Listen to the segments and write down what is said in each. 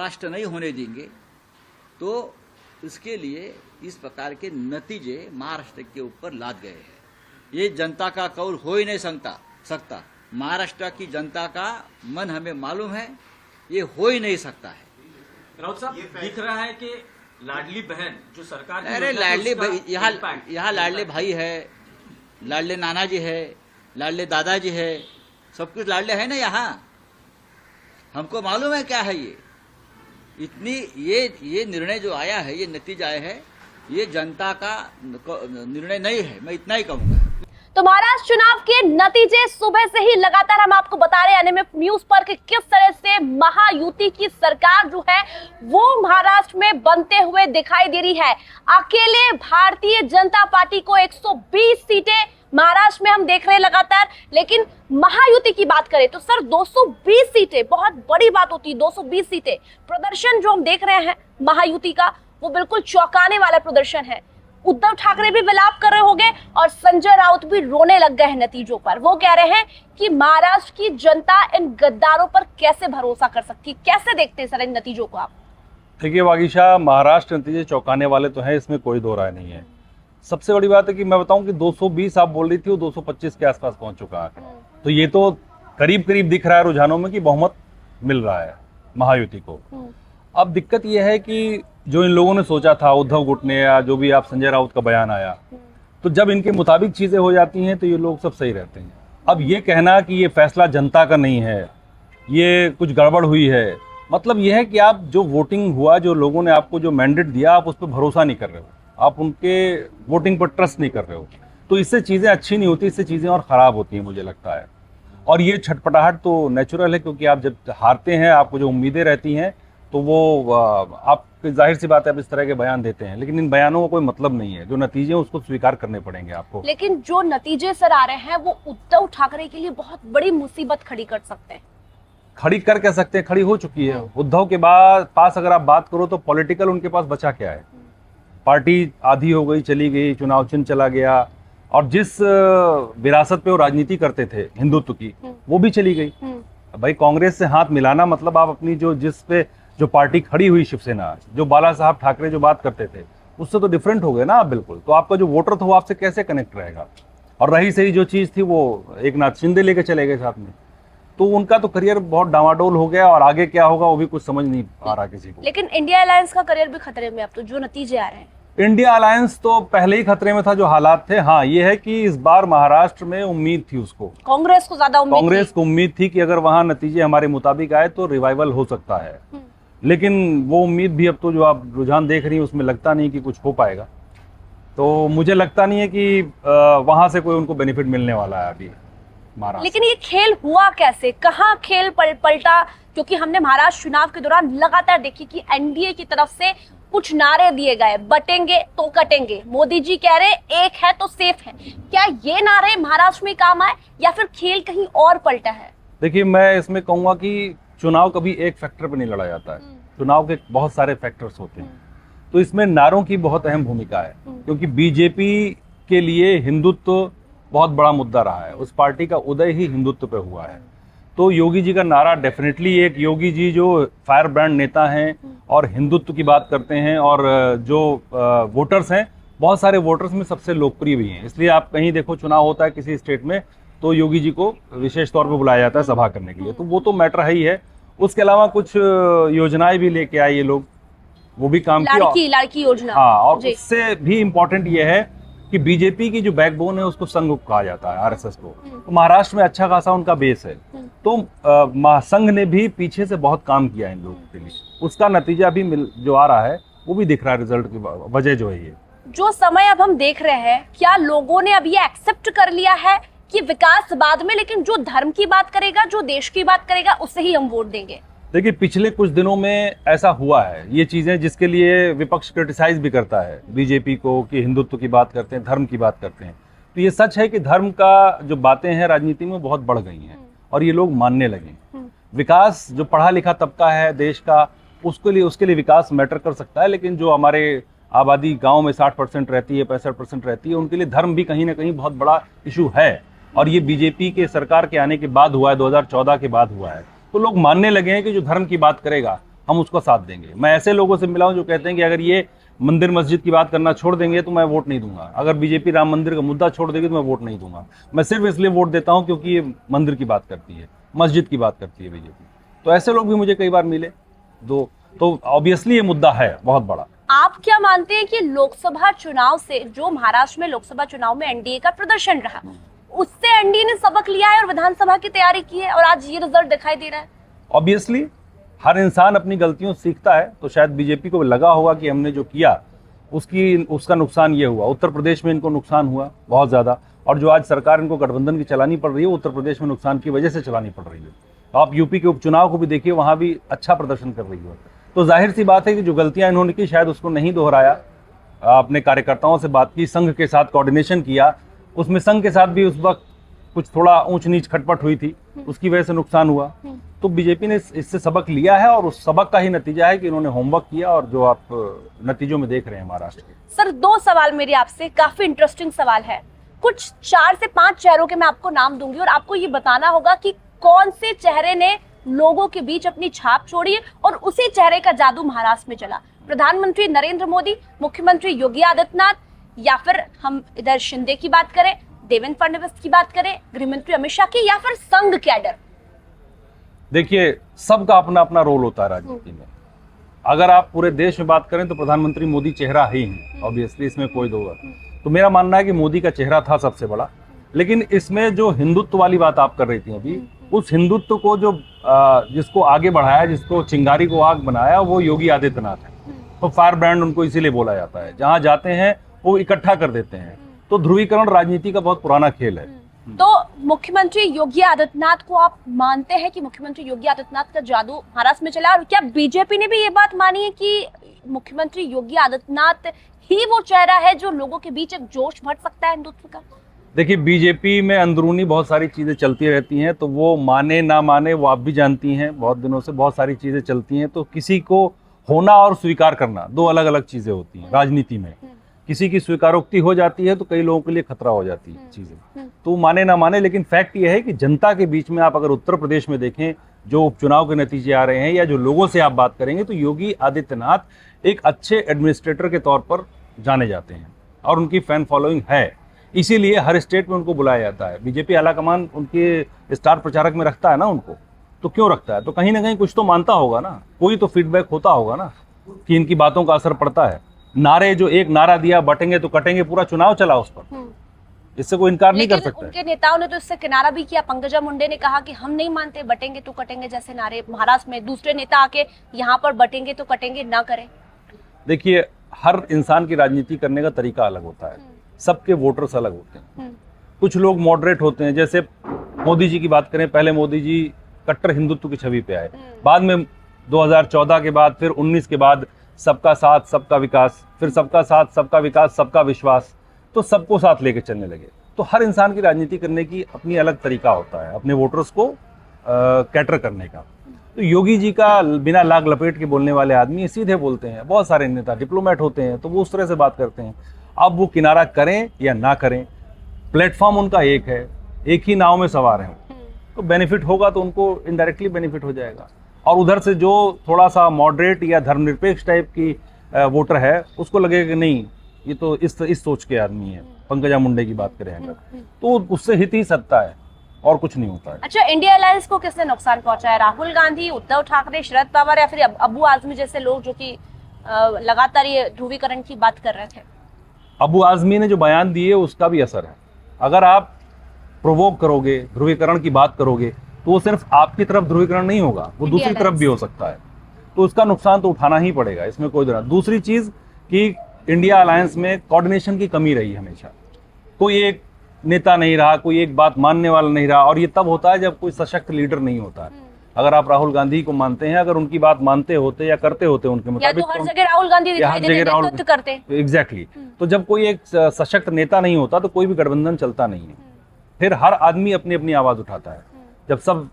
महाराष्ट्र नहीं होने देंगे तो इसके लिए इस प्रकार के नतीजे महाराष्ट्र के ऊपर लाद गए हैं। ये जनता का कौल हो ही नहीं सकता। महाराष्ट्र की जनता का मन हमें मालूम है, ये हो ही नहीं सकता है। राउत साहब, दिख रहा है कि लाडली बहन जो सरकार की अरे लाडली भाई, यहाँ लाडले भाई है, लाडले नाना जी है, लाडले दादाजी है, सब कुछ लाडले है ना यहाँ। हमको मालूम है क्या है ये। इतनी ये निर्णय जो आया है, ये नतीजा आया है, ये जनता का निर्णय नहीं है, मैं इतना ही कहूँगा। तो महाराष्ट्र चुनाव के नतीजे सुबह से ही लगातार हम आपको बता रहे हैं एनएमएफ न्यूज पर कि किस तरह से महायुति की सरकार जो है वो महाराष्ट्र में बनते हुए दिखाई दे रही है। अकेले भारतीय जनता पार्टी को 120 सीटें महाराष्ट्र में हम देख रहे हैं लगातार, लेकिन महायुति की बात करें तो सर 220 सीटें बहुत बड़ी बात होती है। 220 सीटें, प्रदर्शन जो हम देख रहे हैं महायुति का वो बिल्कुल चौंकाने वाला प्रदर्शन है। उद्धव ठाकरे भी विलाप कर रहे होंगे और संजय राउत भी रोने लग गए हैं नतीजों पर। वो कह रहे हैं कि महाराष्ट्र की जनता इन गद्दारों पर कैसे भरोसा कर सकती है। कैसे देखते हैं सर इन नतीजों को आप? देखिए वागीशा, महाराष्ट्र नतीजे चौंकाने वाले तो हैं, इसमें कोई दो राय नहीं है। सबसे बड़ी बात है कि मैं बताऊं कि 220 आप बोल रही थी, वो 225 के आसपास पहुंच चुका है। तो ये तो करीब करीब दिख रहा है रुझानों में कि बहुमत मिल रहा है महायुति को। अब दिक्कत यह है कि जो इन लोगों ने सोचा था, उद्धव गुट ने या जो भी आप संजय राउत का बयान आया, तो जब इनके मुताबिक चीजें हो जाती हैं तो ये लोग सब सही रहते हैं। अब ये कहना कि ये फैसला जनता का नहीं है, ये कुछ गड़बड़ हुई है, मतलब ये है कि आप जो वोटिंग हुआ, जो लोगों ने आपको जो मैंडेट दिया, आप उस पर भरोसा नहीं कर रहे हो, आप उनके वोटिंग पर ट्रस्ट नहीं कर रहे हो। तो इससे चीज़ें अच्छी नहीं होती, इससे चीज़ें और ख़राब होती हैं मुझे लगता है। और ये छटपटाहट तो नेचुरल है, क्योंकि आप जब हारते हैं आपको जो उम्मीदें रहती हैं तो वो आप जाहिर सी बात है आप इस तरह के बयान देते हैं, लेकिन इन बयानों का कोई मतलब नहीं है। जो नतीजे हैं उसको स्वीकार करने पड़ेंगे आपको। लेकिन जो नतीजे सर आ रहे हैं वो उद्धव ठाकरे के लिए बहुत बड़ी मुसीबत खड़ी कर सकते हैं। खड़ी कर कह सकते हैं, खड़ी हो चुकी है। उद्धव के बाद पास अगर आप बात करो तो पॉलिटिकल उनके पास बचा क्या है? पार्टी आधी हो गई, चली गई, चुनाव चिन्ह चला गया, और जिस विरासत पे वो राजनीति करते थे हिंदुत्व की, वो भी चली गई। भाई कांग्रेस से हाथ मिलाना मतलब आप अपनी जो पार्टी खड़ी हुई शिवसेना, जो बाला साहब ठाकरे जो बात करते थे, उससे तो डिफरेंट हो गए ना आप बिल्कुल। तो आपका जो वोटर था वो आपसे कैसे कनेक्ट रहेगा? और रही सही जो चीज़ थी वो एक नाथ शिंदे लेके चले गए साथ में, तो उनका तो करियर बहुत डामाडोल हो गया, और आगे क्या होगा वो भी कुछ समझ नहीं आ रहा किसी को। लेकिन इंडिया अलायंस का करियर भी खतरे में अब तो जो नतीजे आ रहे हैं। इंडिया अलायंस तो पहले ही खतरे में था, जो हालात थे। हाँ, ये है कि इस बार महाराष्ट्र में उम्मीद थी उसको, कांग्रेस को ज्यादा उम्मीद, कांग्रेस को उम्मीद थी कि अगर वहां नतीजे हमारे मुताबिक आए तो रिवाइवल हो सकता है। लेकिन वो उम्मीद भी अब तो जो आप रुझान देख रही हैं उसमें लगता नहीं कि कुछ हो पाएगा। तो मुझे लगता नहीं है कि वहां से कोई उनको बेनिफिट मिलने वाला है अभी महाराष्ट्र। लेकिन ये खेल हुआ कैसे, कहाँ खेल पलटा? क्योंकि हमने महाराष्ट्र चुनाव के दौरान लगातार देखी कि एनडीए की तरफ से कुछ नारे दिए गए, बटेंगे तो कटेंगे। मोदी जी कह रहे एक है तो सेफ है। क्या ये नारे महाराष्ट्र में काम आए या फिर खेल कहीं और पलटा है? देखिए, मैं इसमें कहूंगा कि चुनाव कभी एक फैक्टर पर नहीं लड़ा जाता है, चुनाव के बहुत सारे फैक्टर्स होते हैं। तो इसमें नारों की बहुत अहम भूमिका है, क्योंकि बीजेपी के लिए हिंदुत्व बहुत बड़ा मुद्दा रहा है। उस पार्टी का उदय ही हिंदुत्व पे हुआ है। तो योगी जी का नारा डेफिनेटली एक, योगी जी जो फायर ब्रांड नेता हैं और हिंदुत्व की बात करते हैं, और जो वोटर्स हैं, बहुत सारे वोटर्स में सबसे लोकप्रिय भी हैं। इसलिए आप कहीं देखो चुनाव होता है किसी स्टेट में तो योगी जी को विशेष तौर पे बुलाया जाता है सभा करने के लिए। तो वो तो मैटर है ही है। उसके अलावा कुछ योजनाएं भी लेके आए ये लोग, वो भी काम की, लड़की योजना। हाँ, और उससे भी इम्पोर्टेंट ये है कि बीजेपी की जो बैकबोन है उसको संघ कहा जाता है, आरएसएस को। तो महाराष्ट्र में अच्छा खासा उनका बेस है। तो संघ ने भी पीछे से बहुत काम किया इन लोगों के लिए, उसका नतीजा भी जो आ रहा है वो भी दिख रहा है। रिजल्ट की वजह जो है ये जो समय अब हम देख रहे हैं, क्या लोगों ने अब ये एक्सेप्ट कर लिया है कि विकास बाद में, लेकिन जो धर्म की बात करेगा, जो देश की बात करेगा, उससे ही हम वोट देंगे? देखिए, पिछले कुछ दिनों में ऐसा हुआ है, ये चीजें जिसके लिए विपक्ष क्रिटिसाइज भी करता है बीजेपी को कि हिंदुत्व की बात करते हैं, धर्म की बात करते हैं। तो ये सच है कि धर्म का जो बातें हैं राजनीति में बहुत बढ़ गई हैं और ये लोग मानने लगे। विकास, जो पढ़ा लिखा तबका है देश का, उसके लिए विकास मैटर कर सकता है, लेकिन जो हमारे आबादी गाँव में 60% रहती है, 65% रहती है, उनके लिए धर्म भी कहीं ना कहीं बहुत बड़ा इशू है। और ये बीजेपी के सरकार के आने के बाद हुआ है, 2014 के बाद हुआ है। तो लोग मानने लगे हैं कि जो धर्म की बात करेगा हम उसका साथ देंगे। मैं ऐसे लोगों से मिला हूं जो कहते हैं कि अगर ये मंदिर मस्जिद की बात करना छोड़ देंगे तो मैं वोट नहीं दूंगा, अगर बीजेपी राम मंदिर का मुद्दा छोड़ देगी तो मैं वोट नहीं दूंगा। मैं सिर्फ इसलिए वोट देता हूं क्योंकि ये मंदिर की बात करती है, मस्जिद की बात करती है बीजेपी। तो ऐसे लोग भी मुझे कई बार मिले तो ऑब्वियसली ये मुद्दा है बहुत बड़ा। आप क्या मानते हैं कि लोकसभा चुनाव से, जो महाराष्ट्र में लोकसभा चुनाव में एनडीए का प्रदर्शन रहा, उससे एनडीए ने सबक लिया है और विधानसभा की तैयारी की है और आज ये रिजल्ट दिखाई दे रहा है? ऑब्वियसली हर इंसान अपनी गलतियों से सीखता है, तो शायद बीजेपी को लगा होगा कि हमने जो किया उसका नुकसान ये हुआ। उत्तर प्रदेश में इनको नुकसान हुआ बहुत ज़्यादा, और जो आज सरकार इनको गठबंधन की चलानी पड़ रही है उत्तर प्रदेश में नुकसान की वजह से चलानी पड़ रही है। आप यूपी के उपचुनाव को भी देखिए, वहाँ भी अच्छा प्रदर्शन कर रही है। तो जाहिर सी बात है कि जो गलतियाँ इन्होंने की शायद उसको नहीं दोहराया, अपने कार्यकर्ताओं से बात की, संघ के साथ कोऑर्डिनेशन किया, उसमें संघ के साथ भी उस वक्त कुछ थोड़ा ऊंच नीच खटपट हुई थी, उसकी वजह से नुकसान हुआ। तो बीजेपी ने इससे सबक लिया है और उस सबक का ही नतीजा है कि इन्होंने होमवर्क किया और जो आप नतीजों में देख रहे हैं महाराष्ट्र के। सर, 2 सवाल मेरे आपसे, काफी इंटरेस्टिंग सवाल है। कुछ 4 से 5 चेहरों के मैं आपको नाम दूंगी और आपको ये बताना होगा कि कौन से चेहरे ने लोगों के बीच अपनी छाप छोड़ी है और उसी चेहरे का जादू महाराष्ट्र में चला। प्रधानमंत्री नरेंद्र मोदी, मुख्यमंत्री योगी आदित्यनाथ, या फिर हम इधर शिंदे की बात करें, देवेंद्र फडणवीस की बात करें, गृहमंत्री अमित शाह की, या फिर संघ कैडर? देखिए, सबका अपना अपना रोल होता है राजनीति में। अगर आप पूरे देश में बात करें तो प्रधानमंत्री मोदी चेहरा ही है, ऑब्वियसली, इसमें कोई दो बात। तो मेरा मानना है कि मोदी का चेहरा था सबसे बड़ा, लेकिन इसमें जो हिंदुत्व वाली बात आप कर रही थी अभी, उस हिंदुत्व को जो जिसको आगे बढ़ाया, जिसको चिंगारी को आग बनाया, वो योगी आदित्यनाथ है। तो फायर ब्रांड उनको इसीलिए बोला जाता है, जहां जाते हैं वो इकट्ठा कर देते हैं। तो ध्रुवीकरण राजनीति का बहुत पुराना खेल है। तो मुख्यमंत्री योगी आदित्यनाथ को आप मानते हैं कि मुख्यमंत्री योगी आदित्यनाथ का जादू महाराष्ट्र में चला, और क्या बीजेपी ने भी ये बात मानी है कि मुख्यमंत्री योगी आदित्यनाथ ही वो चेहरा है जो लोगों के बीच एक जोश भर सकता है हिंदुत्व का? देखिए, बीजेपी में अंदरूनी बहुत सारी चीज़ें चलती रहती हैं, तो वो माने ना माने वो आप भी जानती हैं, बहुत दिनों से बहुत सारी चीज़ें चलती हैं। तो किसी को होना और स्वीकार करना 2 अलग अलग चीज़ें होती हैं राजनीति में। किसी की स्वीकारोक्ति हो जाती है तो कई लोगों के लिए खतरा हो जाती है चीज़ें, तो माने ना माने। लेकिन फैक्ट ये है कि जनता के बीच में आप अगर उत्तर प्रदेश में देखें, जो उपचुनाव के नतीजे आ रहे हैं या जो लोगों से आप बात करेंगे, तो योगी आदित्यनाथ एक अच्छे एडमिनिस्ट्रेटर के तौर पर जाने जाते हैं और उनकी फैन फॉलोइंग है। इसीलिए हर स्टेट में उनको बुलाया जाता है। बीजेपी आलाकमान उनके स्टार प्रचारक में रखता है ना उनको, तो क्यों रखता है? तो कहीं ना कहीं कुछ तो मानता होगा ना, कोई तो फीडबैक होता होगा ना कि इनकी बातों का असर पड़ता है। नारे, जो एक नारा दिया बटेंगे तो कटेंगे, पूरा चुनाव चला उस पर, इससे कोई इनकार नहीं कर सकता। उनके नेताओं ने तो इससे किनारा भी किया। पंकजा मुंडे ने कहा कि हम नहीं मानते बटेंगे तो कटेंगे जैसे नारे महाराष्ट्र में, दूसरे नेता आके यहाँ पर बटेंगे तो कटेंगे ना करें। देखिए, हर इंसान की राजनीति करने का तरीका अलग होता है, सबके वोटर्स अलग होते हैं। कुछ लोग मॉडरेट होते हैं, जैसे मोदी जी की बात करें, पहले मोदी जी कट्टर हिंदुत्व की छवि पे आए, बाद में 2014 के बाद, फिर 19 के बाद सबका साथ सबका विकास, फिर सबका साथ सबका विकास सबका विश्वास, तो सबको साथ लेके चलने लगे। तो हर इंसान की राजनीति करने की अपनी अलग तरीका होता है, अपने वोटर्स को कैटर करने का। तो योगी जी का बिना लाग लपेट के बोलने वाले आदमी सीधे बोलते हैं। बहुत सारे नेता डिप्लोमेट होते हैं तो वो उस तरह से बात करते हैं। अब वो किनारा करें या ना करें, प्लेटफॉर्म उनका एक है, एक ही नाव में सवार हैं, तो बेनिफिट होगा तो उनको इनडायरेक्टली बेनिफिट हो जाएगा। और उधर से जो थोड़ा सा मॉडरेट या धर्मनिरपेक्ष टाइप की वोटर है, उसको लगेगा कि नहीं, ये तो इस सोच के आदमी है, पंकजा मुंडे की बात करें अगर, तो उससे हित ही सकता है और कुछ नहीं होता है। अच्छा, इंडिया अलायंस को किसने नुकसान पहुंचाया? है राहुल गांधी, उद्धव ठाकरे, शरद पवार, या फिर अबू आजमी जैसे लोग जो कि लगातार ये ध्रुवीकरण की बात कर रहे थे? अबू आजमी ने जो बयान दिए उसका भी असर है। अगर आप प्रोवोक करोगे, ध्रुवीकरण की बात करोगे, तो वो सिर्फ आपकी तरफ ध्रुवीकरण नहीं होगा, वो दूसरी तरफ भी हो सकता है, तो उसका नुकसान तो उठाना ही पड़ेगा, इसमें कोई डर। दूसरी चीज कि इंडिया अलायंस में कोऑर्डिनेशन की कमी रही हमेशा, कोई एक नेता नहीं रहा, कोई एक बात मानने वाला नहीं रहा, और ये तब होता है जब कोई सशक्त लीडर नहीं होता है। अगर आप राहुल गांधी को मानते हैं, अगर उनकी बात मानते होते या करते होते उनके मुताबिक, तो हर जगह राहुल गांधी दिखाई देते, करते। एग्जैक्टली। तो जब कोई एक सशक्त नेता नहीं होता तो कोई भी गठबंधन चलता नहीं है, फिर हर आदमी अपनी अपनी आवाज उठाता है जब सब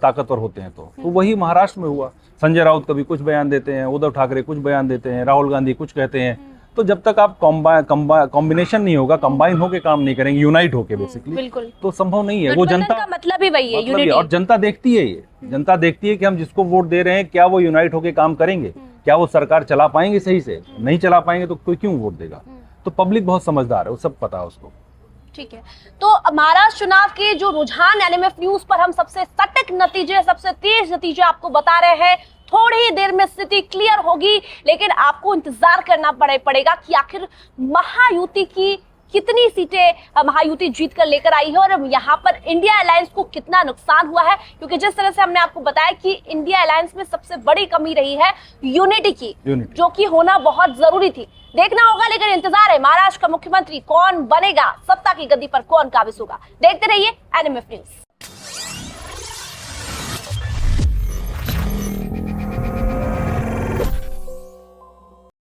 ताकतवर होते हैं। तो वही महाराष्ट्र में हुआ। संजय राउत कभी कुछ बयान देते हैं, उद्धव ठाकरे कुछ बयान देते हैं, राहुल गांधी कुछ कहते हैं, तो जब तक आप कॉम्बिनेशन नहीं होगा, कंबाइन होके काम नहीं करेंगे, यूनाइट होके बेसिकली, बिल्कुल। तो संभव नहीं है। वो गठबंधन जनता का मतलब ही वही है, मतलब ये, यूनिटी। और जनता देखती है, ये जनता देखती है कि हम जिसको वोट दे रहे हैं क्या वो यूनाइट होके काम करेंगे, क्या वो सरकार चला पाएंगे सही से, नहीं चला पाएंगे तो कोई क्यों वोट देगा। तो पब्लिक बहुत समझदार है, वो सब पता है उसको। ठीक है, तो महाराष्ट्र चुनाव के जो रुझान एनएमएफ न्यूज पर हम सबसे सटीक नतीजे, सबसे तेज नतीजे आपको बता रहे हैं। थोड़ी ही देर में स्थिति क्लियर होगी, लेकिन आपको इंतजार करना पड़ेगा कि आखिर महायुति की कितनी सीटें महायुति जीत कर लेकर आई है और यहाँ पर इंडिया अलायंस को कितना नुकसान हुआ है। क्योंकि जिस तरह से हमने आपको बताया कि इंडिया अलायंस में सबसे बड़ी कमी रही है यूनिटी की, जो कि होना बहुत जरूरी थी। देखना होगा, लेकिन इंतजार है महाराष्ट्र का मुख्यमंत्री कौन बनेगा, सत्ता की गद्दी पर कौन काबिज होगा। देखते रहिए एनएमएफ न्यूज।